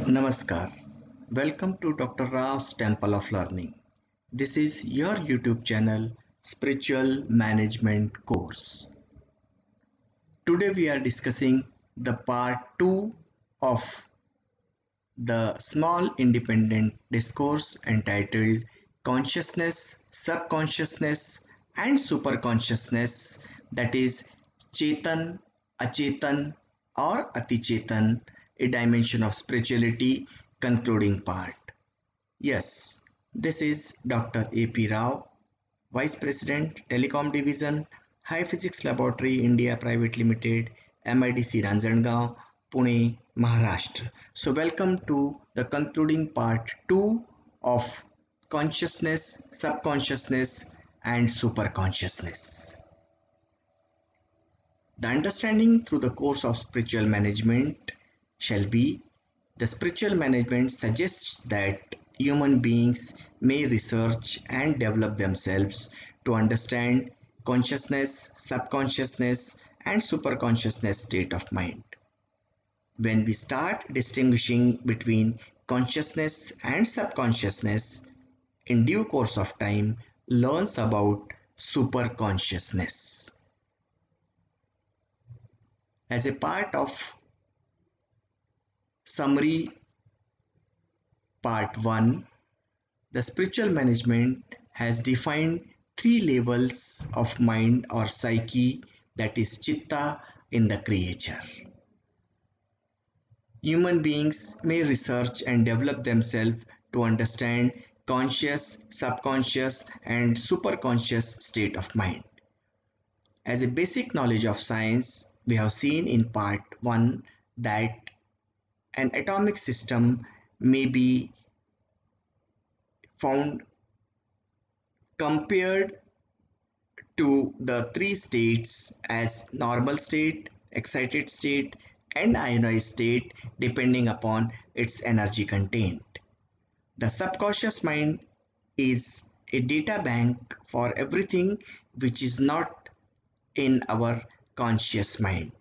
Namaskar. Welcome to Dr. Rao's Temple of Learning. This is your YouTube channel, Spiritual Management Course. Today we are discussing the part 2 of the small independent discourse entitled Consciousness, Subconsciousness and Superconsciousness, that is Chetan, Achetan or Atichetan, a dimension of spirituality, concluding part. Yes, this is Dr. A.P. Rao, Vice President, Telecom Division, High Physics Laboratory India Private Limited, MIDC Ranjangaon, Pune, Maharashtra. So welcome to the concluding part 2 of consciousness, subconsciousness and superconsciousness. The understanding through the course of spiritual management shall be: the spiritual management suggests that human beings may research and develop themselves to understand consciousness, subconsciousness, and superconsciousness state of mind. When we start distinguishing between consciousness and subconsciousness, in due course of time, learns about superconsciousness. As a part of summary part 1, the spiritual management has defined 3 levels of mind or psyche, that is chitta, in the creature. Human beings may research and develop themselves to understand conscious, subconscious and superconscious state of mind. As a basic knowledge of science, we have seen in part 1 that an atomic system may be found compared to the 3 states as normal state, excited state and ionized state, depending upon its energy content. The subconscious mind is a data bank for everything which is not in our conscious mind.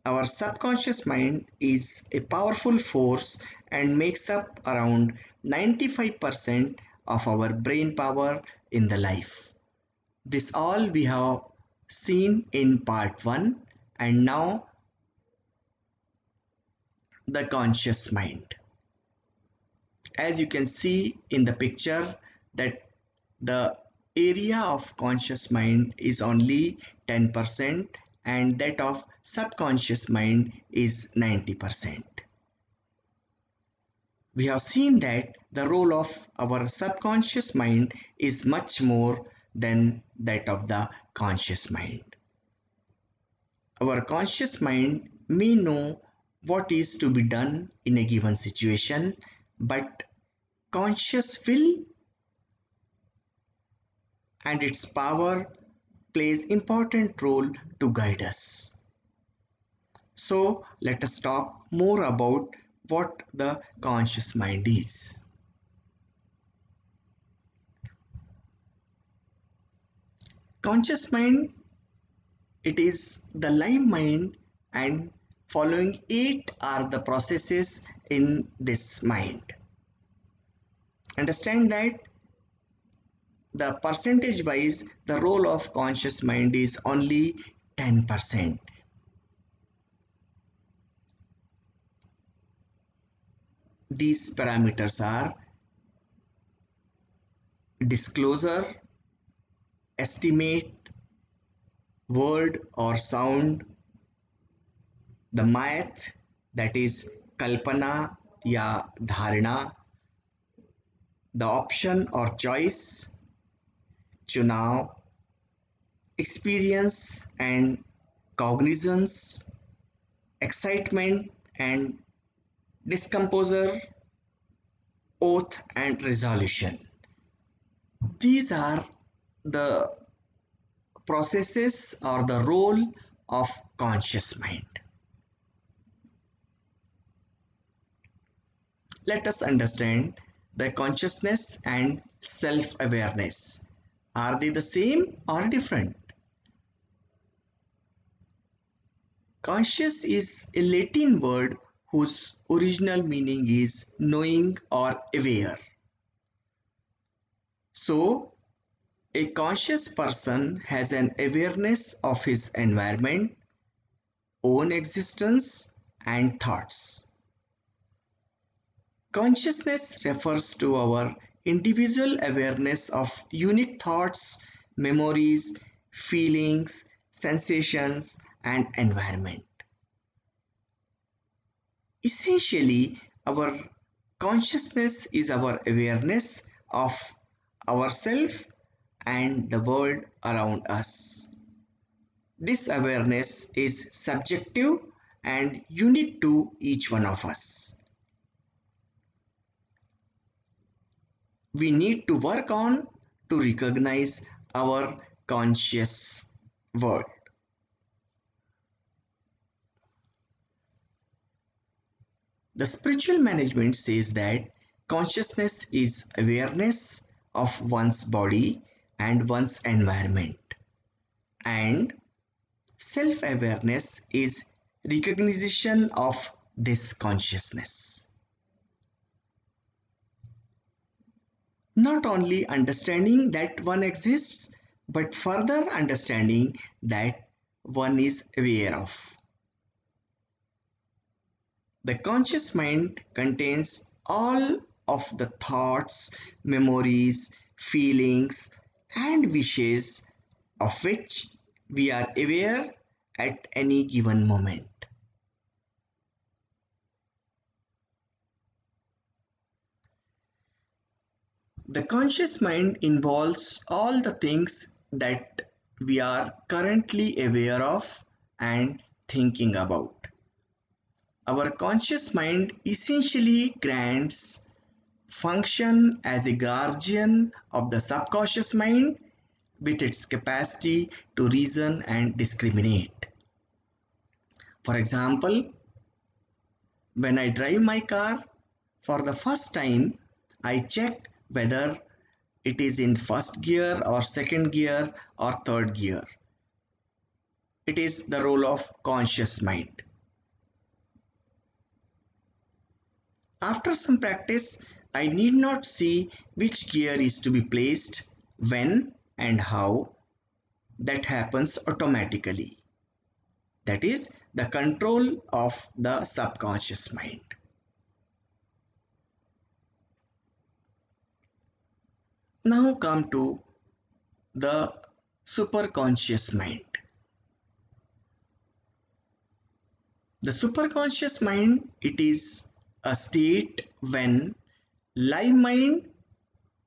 Our subconscious mind is a powerful force and makes up around 95% of our brain power in the life. This all we have seen in part 1, and now the conscious mind. As you can see in the picture that the area of conscious mind is only 10% and that of subconscious mind is 90%. We have seen that the role of our subconscious mind is much more than that of the conscious mind. Our conscious mind may know what is to be done in a given situation, but conscious will and its power plays important role to guide us. So let us talk more about what the conscious mind is. Conscious mind, it is the live mind, and following 8 are the processes in this mind. Understand that the percentage wise the role of conscious mind is only 10%. These parameters are disclosure, estimate, word or sound, the math, that is kalpana ya dharana, the option or choice, chunav, experience and cognizance, excitement and discomposure, oath and resolution. These are the processes or the role of conscious mind. Let us understand the consciousness and self-awareness. Are they the same or different? Conscious is a Latin word whose original meaning is knowing or aware. So, a conscious person has an awareness of his environment, own existence, and thoughts. Consciousness refers to our individual awareness of unique thoughts, memories, feelings, sensations, and environment. Essentially, our consciousness is our awareness of ourselves and the world around us. This awareness is subjective and unique to each one of us. We need to work on to recognize our conscious world. The spiritual management says that consciousness is awareness of one's body and one's environment, and self-awareness is recognition of this consciousness. Not only understanding that one exists, but further understanding that one is aware of. The conscious mind contains all of the thoughts, memories, feelings, and wishes of which we are aware at any given moment. The conscious mind involves all the things that we are currently aware of and thinking about. Our conscious mind essentially grants function as a guardian of the subconscious mind with its capacity to reason and discriminate. For example, when I drive my car for the first time, I check whether it is in first gear or second gear or third gear. It is the role of conscious mind. After some practice, I need not see which gear is to be placed, when and how. That happens automatically. That is the control of the subconscious mind. Now come to the superconscious mind. The superconscious mind, it is a state when live mind,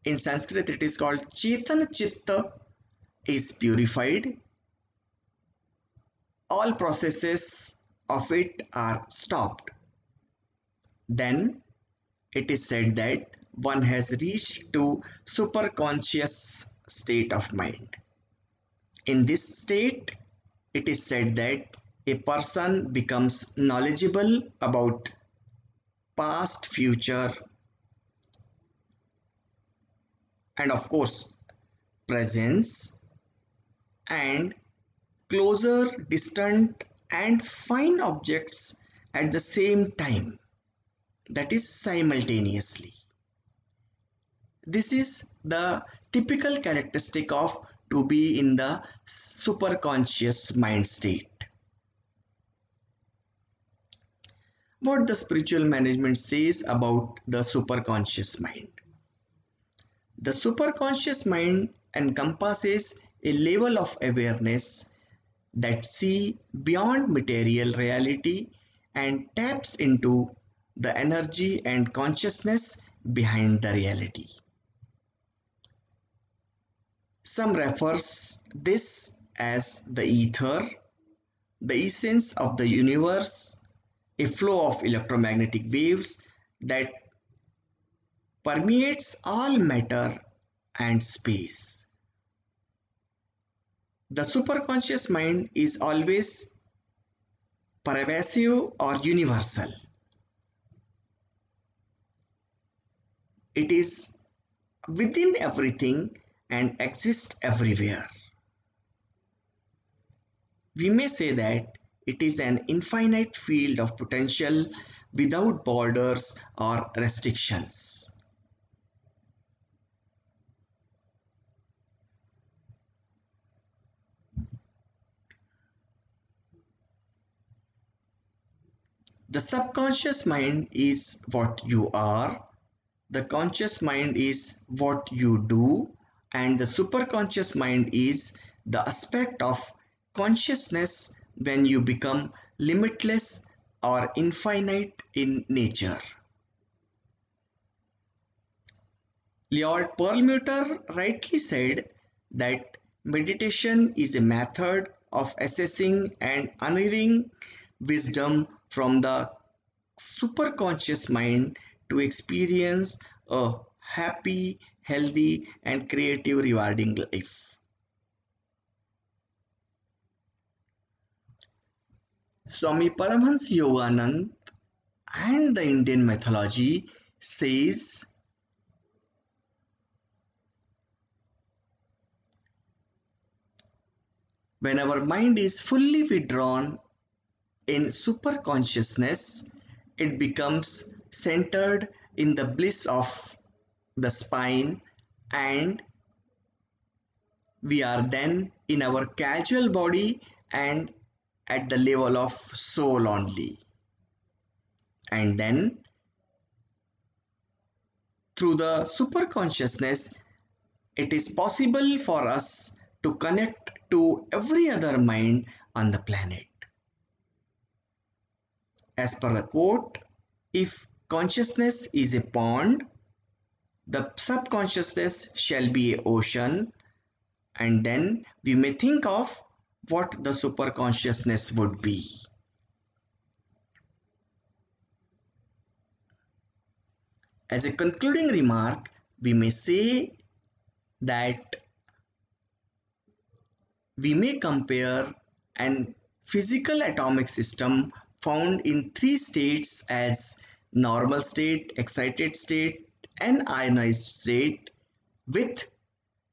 in Sanskrit it is called Chetana Chitta, is purified. All processes of it are stopped. Then it is said that one has reached to superconscious state of mind. In this state, it is said that a person becomes knowledgeable about past, future, and of course presence, and closer, distant, and fine objects at the same time, that is simultaneously. This is the typical characteristic of to be in the superconscious mind state. What the spiritual management says about the superconscious mind. The superconscious mind encompasses a level of awareness that see beyond material reality and taps into the energy and consciousness behind the reality. Some refers this as the ether, the essence of the universe, a flow of electromagnetic waves that permeates all matter and space. The superconscious mind is always pervasive or universal. It is within everything and exists everywhere. We may say that it is an infinite field of potential without borders or restrictions. The subconscious mind is what you are, the conscious mind is what you do, and the superconscious mind is the aspect of consciousness when you become limitless or infinite in nature. Lord Perlmutter rightly said that meditation is a method of assessing and unearthing wisdom from the superconscious mind to experience a happy, healthy, and creative, rewarding life. Swami Paramhans Yoganand and the Indian mythology says when our mind is fully withdrawn in superconsciousness, it becomes centered in the bliss of the spine, and we are then in our casual body and at the level of soul only. And then through the superconsciousness, it is possible for us to connect to every other mind on the planet. As per the quote, if consciousness is a pond, the subconsciousness shall be an ocean, and then we may think of what the superconsciousness would be. As a concluding remark, we may say that we may compare an physical atomic system found in three states as normal state, excited state, and ionized state with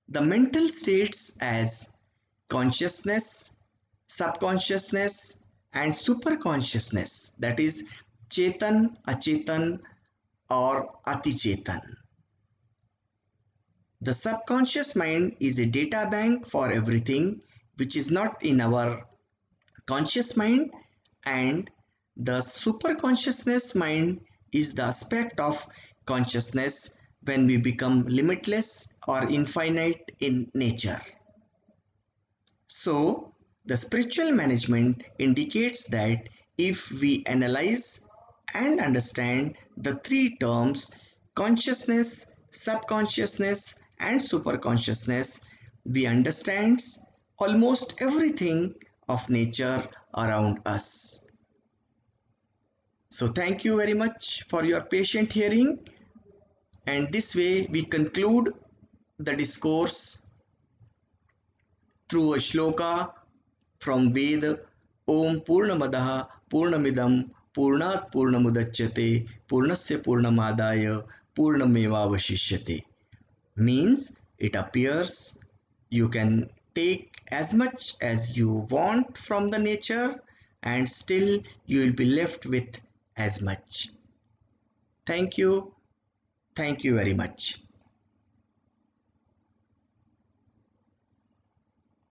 the mental states as consciousness, subconsciousness, and superconsciousness, that is Chetan, Achetan, or Atichetan. The subconscious mind is a data bank for everything which is not in our conscious mind, and the superconsciousness mind is the aspect of consciousness when we become limitless or infinite in nature. So, the spiritual management indicates that if we analyze and understand the three terms consciousness, subconsciousness, and superconsciousness, we understand almost everything of nature around us. So, thank you very much for your patient hearing, and this way we conclude the discourse through a shloka from Veda. Om Purnamadaha Purnamidam Purnat Purnamudachyate Purnasya Purnamadaya Purnameva Vashishyate. Means it appears you can take as much as you want from the nature and still you will be left with as much. Thank you. Thank you very much.